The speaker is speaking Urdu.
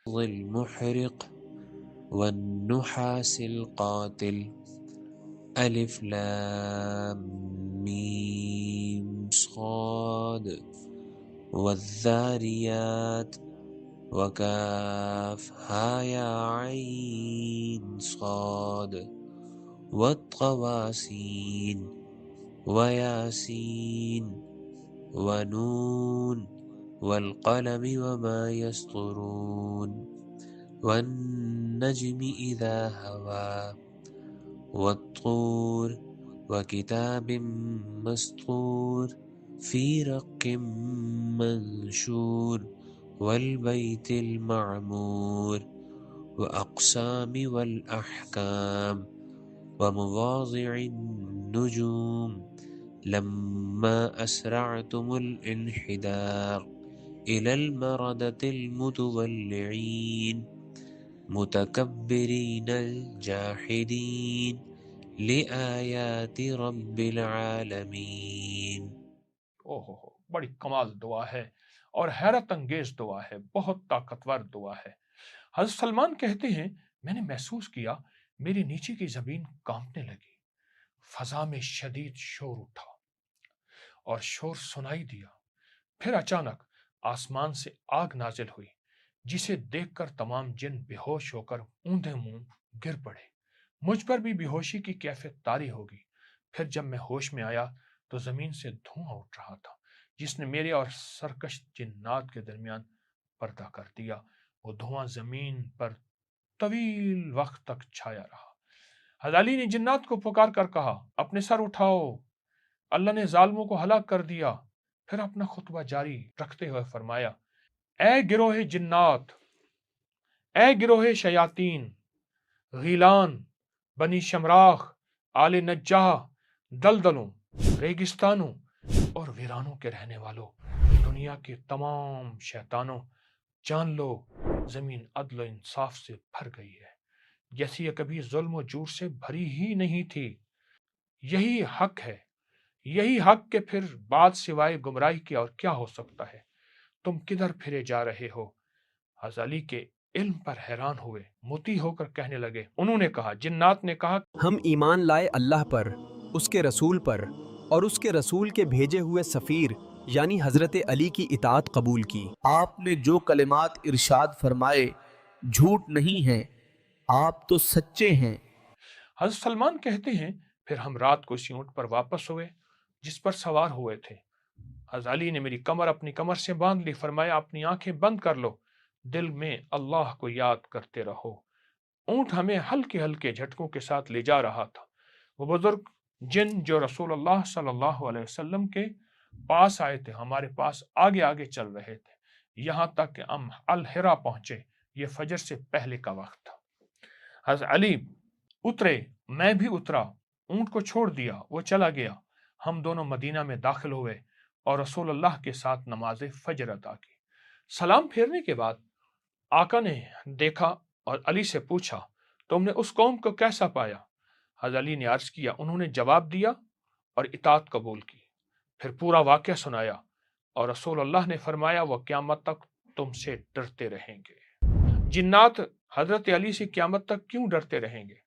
المحرق والنحاس القاتل ألف لام ميم صاد والذاريات وكاف ها يا عين صاد والطواسين وياسين ونون والقلم وما يسطرون والنجم إذا هوى والطور وكتاب مسطور في رق منشور والبيت المعمور وأقسام والأحكام ومواضع النجوم لما أسرعتم الانحدار إلى المردة المتولعين متكبرين الجاحدين لآيات رب العالمین۔ بڑی کمال دعا ہے اور حیرت انگیز دعا ہے، بہت طاقتور دعا ہے۔ حضرت سلمان کہتے ہیں میں نے محسوس کیا میری نیچے کی زمین کانپنے لگی، فضا میں شدید شور اٹھا اور شور سنائی دیا، پھر اچانک آسمان سے آگ نازل ہوئی جسے دیکھ کر تمام جن بے ہوش ہو کر اوندے منہ گر پڑے۔ مجھ پر بھی بے ہوشی کی کیفیت طاری ہوگی۔ پھر جب میں ہوش میں آیا تو زمین سے دھواں اٹھ رہا تھا جس نے میرے اور سرکش جنات کے درمیان پردہ کر دیا۔ وہ دھواں زمین پر طویل وقت تک چھایا رہا۔ حضرت علی نے جنات کو پکار کر کہا اپنے سر اٹھاؤ، اللہ نے ظالموں کو ہلاک کر دیا۔ پھر اپنا خطبہ جاری رکھتے ہوئے فرمایا اے گروہ جنات، اے گروہ شیاطین، غیلان، بنی شمراخ، آل نجاح، دلدلوں، ریگستانوں اور ویرانوں کے رہنے والوں، دنیا کے تمام شیطانوں، جان لو زمین عدل و انصاف سے بھر گئی ہے جیسی یہ کبھی ظلم و جور سے بھری ہی نہیں تھی۔ یہی حق ہے، یہی حق کہ پھر بات سوائے گمراہی کے اور کیا ہو سکتا ہے؟ تم کدھر پھرے جا رہے ہو؟ حضرت علی کے علم پر حیران ہوئے، مطیع ہو کر کہنے لگے، انہوں نے کہا، جنات نے کہا، ہم ایمان لائے اللہ پر، اس کے رسول پر اور اس کے رسول کے بھیجے ہوئے سفیر یعنی حضرت علی کی اطاعت قبول کی۔ آپ نے جو کلمات ارشاد فرمائے جھوٹ نہیں ہیں، آپ تو سچے ہیں۔ حضرت سلمان کہتے ہیں پھر ہم رات کو اسی اونٹ پر واپس ہوئے جس پر سوار ہوئے تھے۔ حضرت علی نے میری کمر اپنی کمر سے باندھ لی، فرمایا اپنی آنکھیں بند کر لو، دل میں اللہ کو یاد کرتے رہو۔ اونٹ ہمیں ہلکے ہلکے جھٹکوں کے ساتھ لے جا رہا تھا۔ وہ بزرگ جن جو رسول اللہ صلی اللہ علیہ وسلم کے پاس آئے تھے ہمارے پاس آگے آگے چل رہے تھے، یہاں تک کہ ہم الحرا پہنچے۔ یہ فجر سے پہلے کا وقت تھا۔ حضرت علی اترے، میں بھی اترا، اونٹ کو چھوڑ دیا، وہ چلا گیا۔ ہم دونوں مدینہ میں داخل ہوئے اور رسول اللہ کے ساتھ نماز فجر ادا کی۔ سلام پھیرنے کے بعد آقا نے دیکھا اور علی سے پوچھا تم نے اس قوم کو کیسا پایا؟ حضرت علی نے عرض کیا، انہوں نے جواب دیا اور اطاعت قبول کی۔ پھر پورا واقعہ سنایا اور رسول اللہ نے فرمایا وہ قیامت تک تم سے ڈرتے رہیں گے۔ جنات حضرت علی سے قیامت تک کیوں ڈرتے رہیں گے؟